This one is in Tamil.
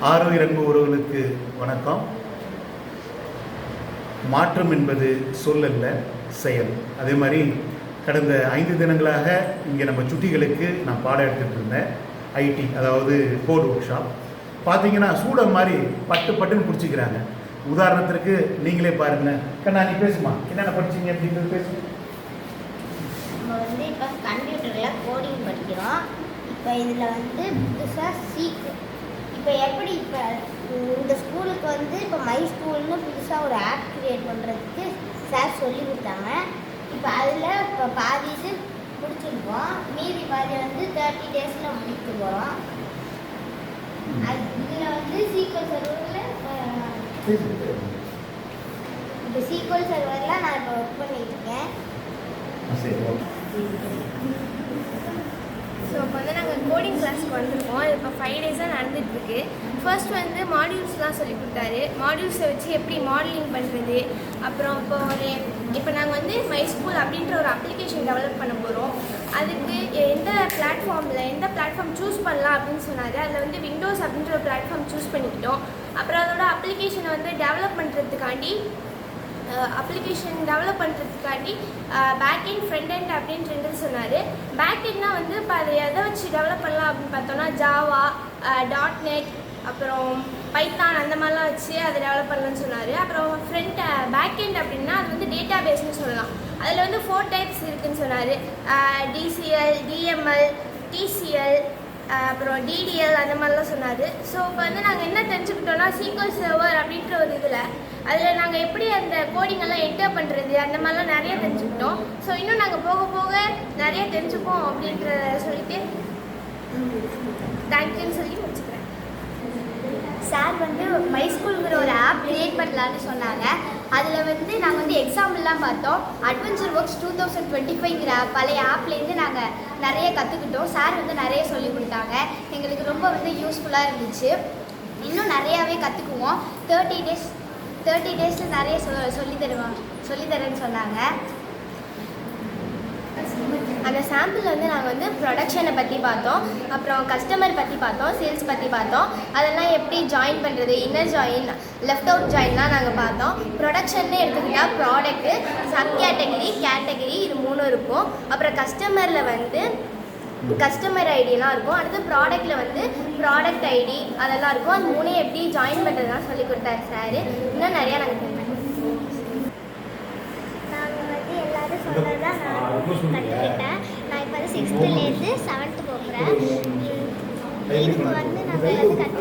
ஆரோக்கிய அன்பு உறவுகளுக்கு வணக்கம். மாற்றம் என்பது சொல்லல்ல, செயல். அதே மாதிரி கடந்த 5 தினங்களாக இங்கே நம்ம சுட்டிகளுக்கு நான் பாடம் எடுத்துகிட்டு இருந்தேன். ஐடி, அதாவது கோட் ஒர்க் ஷாப். பார்த்தீங்கன்னா சூடம் மாதிரி பட்டுன்னு பிடிச்சிக்கிறாங்க. உதாரணத்திற்கு நீங்களே பாருங்களேன். கண்ணா, நீ பேசுமா, என்னென்ன படிச்சிங்க அப்படின்றது பேசுங்க. நம்ம இப்போ கம்ப்யூட்டரில் கோடிங் படிக்கிறோம். இப்போ இதில் புதுசாக இப்போ எப்படி இப்போ இந்த ஸ்கூலுக்கு இப்போ மை ஸ்கூல்னு புதுசாக ஒரு ஆப் க்ரியேட் பண்ணுறதுக்கு சார் சொல்லி கொடுத்தாங்க. இப்போ அதில் இப்போ பாதி இது முடிச்சிருக்கோம். மீதி பாதி 30 டேஸில் முடிக்க போகிறோம். அது இதில் சீக்வல் சர்வரில் இப்போ சீக்வல் சர்வரில் நான் இப்போ ஒர்க் பண்ணியிருக்கேன். ஸோ இப்போ நாங்கள் கோடிங் கிளாஸ்க்கு வந்திருக்கோம். இது இப்போ 5 டேஸாக நடந்துகிட்ருக்கு. ஃபர்ஸ்ட் மாடியூல்ஸ்லாம் சொல்லி கொடுத்தாரு. மாடியூல்ஸை வச்சு எப்படி மாடலிங் பண்ணுறது, அப்புறம் இப்போ நாங்கள் மை ஸ்கூல் அப்படின்ற ஒரு அப்ளிகேஷன் டெவலப் பண்ண போகிறோம். அதுக்கு எந்த பிளாட்ஃபார்ம் சூஸ் பண்ணலாம் அப்படின்னு சொன்னார். அதில் விண்டோஸ் அப்படின்ற ஒரு பிளாட்ஃபார்ம் சூஸ் பண்ணிக்கிட்டோம். அப்புறம் அதோட அப்ளிகேஷனை டெவலப் பண்ணுறதுக்காண்டி பேக் எண்ட் ஃப்ரண்ட் எண்ட் அப்படின்ட்டு சொன்னார். பேக் எண்ட்னா இப்போ அதை எதை வச்சு டெவலப் பண்ணலாம் அப்படின்னு பார்த்தோன்னா ஜாவா, .NET, அப்புறம் பைத்தான் அந்த மாதிரிலாம் வச்சு அதை டெவலப் பண்ணலான்னு சொன்னார். அப்புறம் பேக் எண்ட் அப்படின்னா அது டேட்டா பேஸ்ன்னு சொல்லலாம். அதில் 4 டைப்ஸ் இருக்குதுன்னு சொன்னார். DCL, DML, TCL, அப்புறம் DDL அந்த மாதிரிலாம் சொன்னார். ஸோ இப்போ நாங்கள் என்ன தெரிஞ்சுக்கிட்டோன்னா சீக்வல் சர்வர் அப்படின்ற ஒரு அதில் நாங்கள் எப்படி அந்த கோடிங்கெல்லாம் என்டர் பண்ணுறது அந்த மாதிரிலாம் நிறைய தெரிஞ்சுக்கிட்டோம். ஸோ இன்னும் நாங்கள் போக போக நிறைய தெரிஞ்சுப்போம் அப்படின்ற சொல்லிட்டு தேங்க்யூன்னு சொல்லி முடிச்சுக்கிறேன். சார் மை ஸ்கூலுங்கிற ஒரு ஆப் க்ரியேட் பண்ணலான்னு சொன்னாங்க. அதில் நாங்கள் எக்ஸாம்பிள்லாம் பார்த்தோம். அட்வென்ச்சர் ஒர்க்ஸ் 2025ங்கிற பழைய ஆப்லேருந்து நாங்கள் நிறைய கற்றுக்கிட்டோம். சார் நிறைய சொல்லி கொடுத்தாங்க. எங்களுக்கு ரொம்ப யூஸ்ஃபுல்லாக இருந்துச்சு. இன்னும் நிறையாவே கற்றுக்குவோம். 30 டேஸில் நிறைய சொல்லித்தரேன்னு சொன்னாங்க. அந்த சாம்பிள் நாங்கள் ப்ரொடக்ஷனை பற்றி பார்த்தோம், அப்புறம் கஸ்டமர் பற்றி பார்த்தோம், சேல்ஸ் பற்றி பார்த்தோம். அதெல்லாம் எப்படி ஜாயின் பண்ணுறது, இன்னர் ஜாயின், லெஃப்ட் அவுட் ஜாயின்லாம் நாங்கள் பார்த்தோம். ப்ரொடக்ஷன்னு எடுத்துக்கிட்டால் ப்ராடக்ட்டு, சப் கேட்டகரி இது 3 இருக்கும். அப்புறம் கஸ்டமரில் கஸ்டமர் ஐடியெல்லாம் இருக்கும். அடுத்து ப்ராடக்டில் ப்ராடக்ட் ஐடி அதெல்லாம் இருக்கும். அது 3 எப்படி ஜாயின் பண்ணுறதுலாம் சொல்லி கொடுத்தாரு சார். இன்னும் நிறையா நாங்கள் தெரிஞ்சுக்கணும். எல்லாரும் சொன்னதான் நான் கற்றுக்கிட்டேன். நான் இப்போ 6th 7th போகிறேன். இதுக்கு நாங்கள் கற்றுக்கிட்டோம்.